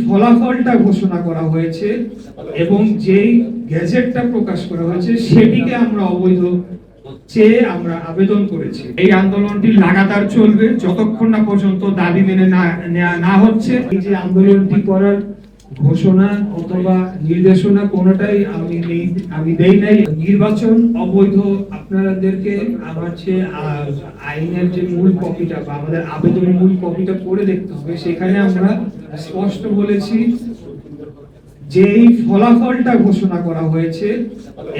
ফলাফলটা ঘোষণা করা হয়েছে এবং যেই গ্যাজেটটা প্রকাশ করা হয়েছে সেটিকে আমরা অবৈধ চেয়ে আমরা আবেদন করেছি। এই আন্দোলনটি লাগাতার চলবে যতক্ষণ না পর্যন্ত দাবি মেনে না হচ্ছে। এই যে আন্দোলনটি করার ঘোষণা অথবা নির্দেশনা কোনোটাই আমি দেই নাই। নির্বাচন অবৈধ আপনাদেরকে আমার আইনের যে মূল কপিটা বা আমাদের আবেদনের মূল কপিটা পড়ে দেখতে হবে। সেখানে আমরা স্পষ্ট বলেছি যেই ফলাফলটা ঘোষণা করা হয়েছে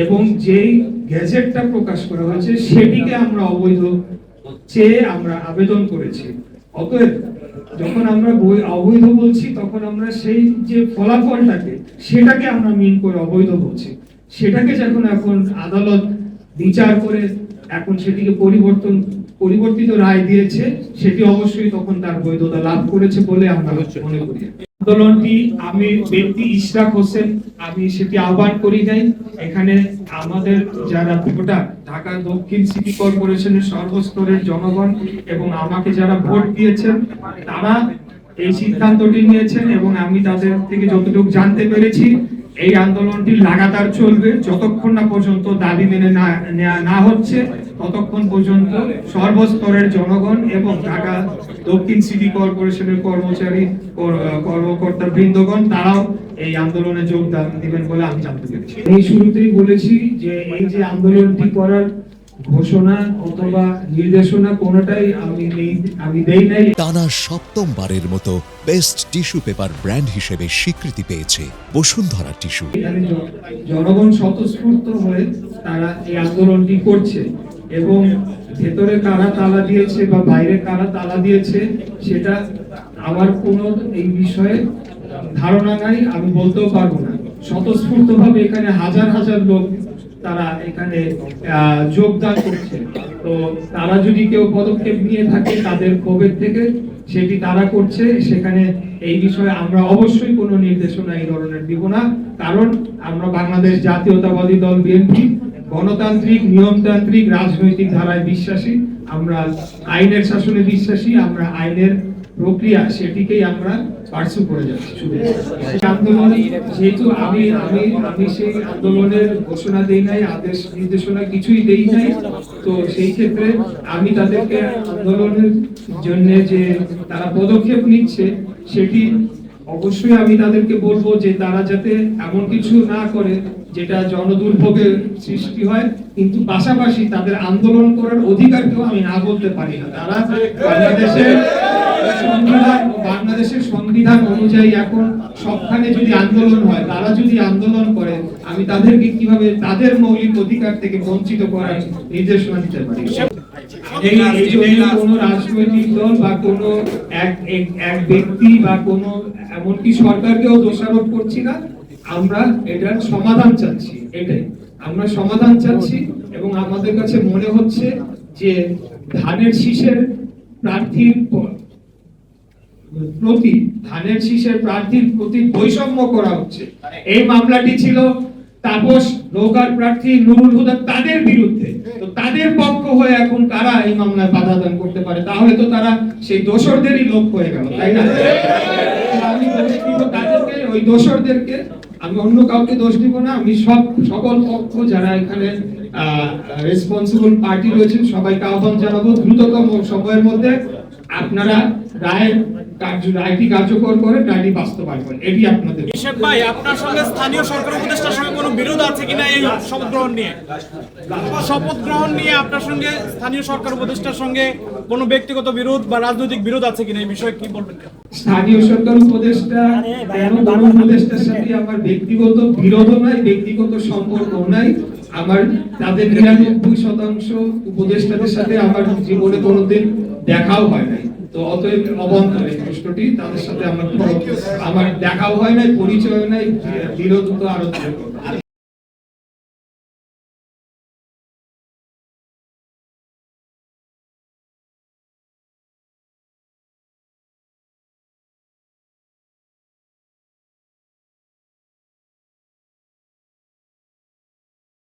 এবং যেই গ্যাজেটটা প্রকাশ করা হয়েছে সেটিকে আমরা অবৈধ চেয়ে আমরা আবেদন করেছি। অতএব যখন আমরা অবৈধ বলছি তখন আমরা সেই যে ফলাফলটাকে সেটাকে আমরা মিন করে অবৈধ বলছি। সেটাকে যখন এখন আদালত বিচার করে এখন সেটিকে পরিবর্তিত রায় দিয়েছে, সেটি অবশ্যই তখন তার বৈধতা লাভ করেছে বলে আমরা মনে করি। আন্দোলনটি আমি ব্যক্তি ইশরাক হোসেন আমি সেটি আহ্বান করি নাই। এখানে আমাদের যারা ভোটার ঢাকা দক্ষিণ সিটি কর্পোরেশনের সর্বস্তরের জনগণ এবং আমাকে যারা ভোট দিয়েছেন তারা এই সিদ্ধান্তটি নিয়েছেন এবং আমি তাদের থেকে যতটুকু জানতে পেরেছি এই আন্দোলনটি লাগাতার চলবে যতক্ষণ না পর্যন্ত দাবি মেনে না হচ্ছে ততক্ষণ পর্যন্ত সর্বস্তরের জনগণ এবং ঢাকা দক্ষিণ সিটি কর্পোরেশনের কর্মচারী কর্মকর্তা বৃন্দগণ তারাও এই আন্দোলনে যোগদান দিবেন বলে আমি জানতে পেরেছি। এই শুরুতেই বলেছি যে এই যে আন্দোলনটি করার ঘোষণা অথবা নির্দেশনা কোনোটাই আমি দেই নাই। টানা সপ্তমবারের মতো বেস্ট টিস্যু পেপার ব্র্যান্ড হিসেবে স্বীকৃতি পেয়েছে বসুন্ধরা টিস্যু। জনগণ স্বতঃস্ফূর্ত হয়ে তারা এই আন্দোলনটি করছে এবং ভেতরে কারা তালা দিয়েছে বা বাইরে কারা তালা দিয়েছে সেটা আমার কোনো এই বিষয়ে ধারণা নাই, আমি বলতেও পারবো না। স্বতঃস্ফূর্ত ভাবে এখানে হাজার হাজার লোক তারা এখানে যোগদান করছে। তো তারা যদি কেউ পদক্ষেপ নিয়ে থাকে তাদের ক্ষোভের থেকে সেটি তারা করছে, সেখানে এই বিষয়ে আমরা অবশ্যই কোনো নির্দেশনা এই ধরনের দিব না। কারণ আমরা বাংলাদেশ জাতীয়তাবাদী দল বিএনপি গণতান্ত্রিক নিয়মতান্ত্রিক রাজনৈতিক ধারায় বিশ্বাসী, আমরা আইনের শাসনে বিশ্বাসী, আমরা আইনের প্রক্রিয়া সেটিকেই আমরা পার্সু করে যাচ্ছি। আন্দোলন যেহেতু আমি সেই আন্দোলনের ঘোষণা দেই নাই, আদেশ নির্দেশনা কিছুই দেই নাই, তো সেই ক্ষেত্রে আমি তাদেরকে আন্দোলনের জন্য যে তারা পদক্ষেপ নিচ্ছে সেটি অবশ্যই আমি তাদেরকে বলবো যে তারা যাতে এমন কিছু না করে যেটা জনদুর্ভোগের সৃষ্টি হয়, কিন্তু পাশাপাশি তাদের আন্দোলন করার অধিকারকেও আমি না বলতে পারি না। তারা বাংলাদেশের সংবিধান অনুযায়ী এখন সবখানে যদি আন্দোলন হয়, তারা যদি আন্দোলন করে, আমি তাদেরকে কিভাবে তাদের মৌলিক অধিকার থেকে বঞ্চিত করার নির্দেশনা দিতে পারি? কোন রাজনৈতিক দল বা কোন এক ব্যক্তি বা কোন এমনকি সরকারকেও দোষারোপ করছি না, আমরা এটার সমাধান চাচ্ছি। এটাই আমরা সমাধান চাচ্ছি এবং আমাদের কাছে মনে হচ্ছে যে ধানের শীষের প্রার্থীর প্রতি বৈষম্য করা হচ্ছে। এই মামলাটি ছিল তাপস নৌকার প্রার্থী নুরুল হুদা তাদের বিরুদ্ধে, তো তাদের পক্ষ হয়ে এখন কারা এই মামলায় বাধা দান করতে পারে? তাহলে তো তারা সেই দোষরদেরই লোক হয়ে গেল, তাই না? আমি দোষ দিব তাদেরকে, ওই দোষরদেরকে, আমি অন্য কাউকে দোষ দিব না। আমি সকল পক্ষ যারা এখানে রেসপন্সিবল পার্টি রয়েছেন সবাইকে আহ্বান জানাবো দ্রুততম সময়ের মধ্যে আপনারা রায়টি কার্যকর করে রায়টি বাস্তবায়ন করেন। এটি আপনাদের। হিসেব ভাই, আপনার সঙ্গে স্থানীয় সরকার উপদেষ্টার সঙ্গে কোনো বিরোধ আছে কিনা এই শপথ গ্রহণ নিয়ে আপনার সঙ্গে স্থানীয় সরকার উপদেষ্টার সঙ্গে কোনো ব্যক্তিগত বিরোধ বা রাজনৈতিক বিরোধ আছে কিনা এই বিষয়ে কি বলবেন? স্থানীয় সরকার উপদেষ্টার সাথে আমার ব্যক্তিগত বিরোধ নাই, ব্যক্তিগত সম্পর্ক নাই। আমার তাদের 99% উপদেষ্টাদের সাথে আমার জীবনে কোনোদিন দেখাও হয় নাই। তো অতএব অবান্তর এই প্রশ্নটি, তাদের সাথে আমার দেখাও হয় নাই, পরিচয় নাই, বিরোধ তো আরো